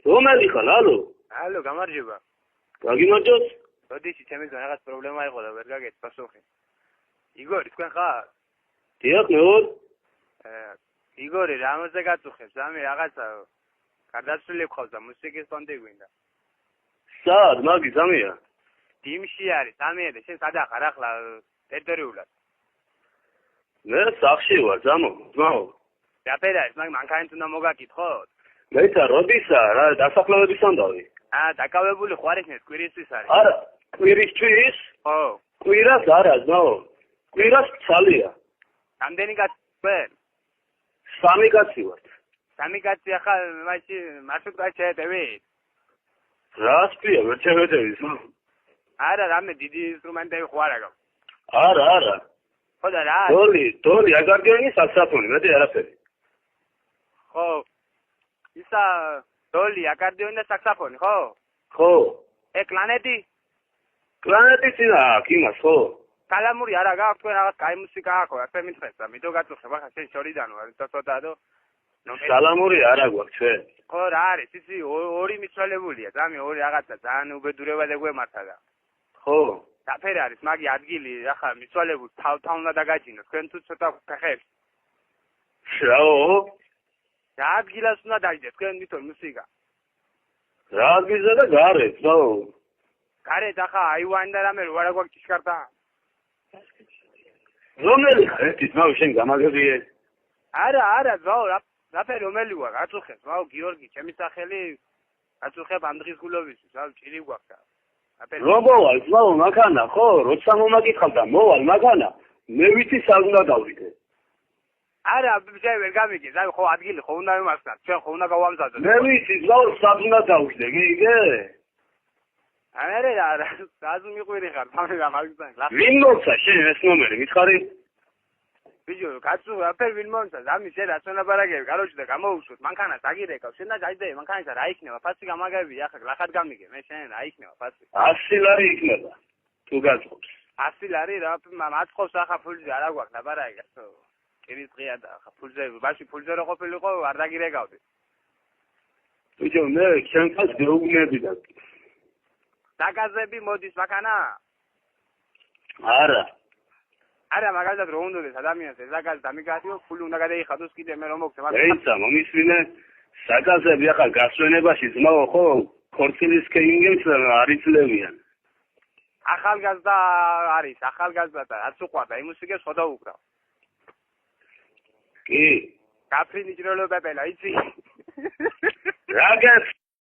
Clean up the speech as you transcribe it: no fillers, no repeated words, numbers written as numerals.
რომელი ხარ, ალო? ალო, გამარჯობა. გაგიმარჯოს? როდეში ჩემი რაღაც პრობლემა იყო და ვერ გაგეთ პასუხი. იგორი, თქვენ ხარ? დიახ, მე ვარ. იგორი, რამოზე გაწუხებს? ამი რაღაცა გარდაცვლილი გყავს და მუსიკის კონტი გვინდა. სად, მაგის ამია? დიმში არის, ამია და შენ სადა ხარ ახლა ტერიტორიულად? მე სახში ვარ, ძმაო. რაფერა ის, მანქანით უნდა მოგაკითხოთ? მეცა როდისა რა დასახლებების ამბავი? დაკავებული ხარ ეს კვირისთვის არის. არა, კვირისთვის? ხო. კვირას არა, ძმაო. კვირას ცალია. რამდენი კაცი ვარ? 3 კაცი ვართ. 3 კაცი ახლა მასში მარშრუტკაში შეეტევით? რას ქვია, ვერ შევეტევი, ძმაო. არა, რამე დიდი ინსტრუმენტები ხო არა გაქვს? არა. ხო და რა? დოლი, აკორდეონი, საქსოფონი, მეტი არაფერი. ხო. ისა დოლი, აკორდეონი და საქსოფონი, ხო? ხო. კლანეტი? კლანეტი ძინა აქვს იმას, ხო? კალამური არა გაქვს, თქვენ რაღაც კაი მუსიკა აქვს, ასე მითხეს და მიდო გაწუხებ, ახლა შენ შორიდან ვარ, ცოტა და კალამური არა გვაქვს ჩვენ. ხო რა არის, ისი ორი მიცვალებულია, ძამი ორი რაღაცა ძალიან უბედურება და გვემართა და. ხო. დაფერ არის, მაგი ადგილი ახლა მიცვალებულ თავთან უნდა დაგაჭინოთ, თქვენ თუ ცოტა გახებს. შაო? რა ადგილას უნდა დაიძეთ, თქვენ მითო მუსიკა. რა ადგილზე და გარეთ, შაო? გარეთ ახლა აივანი და რამე რა გვაქვს ჭიშკარდა? რომელი ხარ ერთი ძმაო შენ გამაგებიე? არა, ძმაო, რაფერი რომელი ვარ, აწუხებს, ძმაო, გიორგი, ჩემი სახელი აწუხებ ამ დღის გულობისთვის, რა ჭირი გვაქვს და. რომ მოვალ, ძმაო, მაგანა, ხო, როცა მომაკითხავ და მოვალ მაგანა, მე ვიცი სად უნდა დავიდე. არა, შენ ვერ გამიგე, ზავი ხო ადგილი ხო უნდა მიმართოთ, ჩვენ ხო უნდა გავამზადოთ. მე ვიცი, ძმაო, სად უნდა დავიდე, გიგე? არა, რაზ მიყვირი ხარ, თამე გამაგზავნე. ვინ მოცა შენ ეს ნომერი, მითხარი? ბიჭო, კაცო, აფერ ვინ მომცა, ამის შენ რაც უნაბარაგები, კაროჩი და გამოუშვოთ, მანქანას აგირეკავ, შენ და გაიდე, მანქანისა რა იქნება, ფასი გამაგები, ახლა ლახად გამიგე, მე შენ რა იქნება ფასი? 100 ლარი იქნება. თუ გაწყობს. 100 ლარი რა, მაწყობს ახლა ფულზე არა გვაქვს ნაბარაგი, კაცო. კირის დღეა და ახლა ფულზე, ბაში ფულზე რო ყოფილიყო, არ დაგირეკავდი. ბიჭო, მე ჩემს გეუბნები და დაგაზები მოდის მანქანა? არა, მაგალითად რო უნდოდეს ადამიანს ეს დაგაზ დამიგადიო, ფული უნდა გადაიხადოს კიდე მე რომ მოგცემ. ეცა, მომისმინე, დაგაზები ახლა გასვენებაში ძმაო, ხო, ქორწილის კეინგებს არ იძლევიან. ახალგაზრდა არის, ახალგაზრდა და რაც უყვარდა, იმ მუსიკას ხო დაუკრავ. კი. გაფრინდი ჭრელობა პელა, იცი?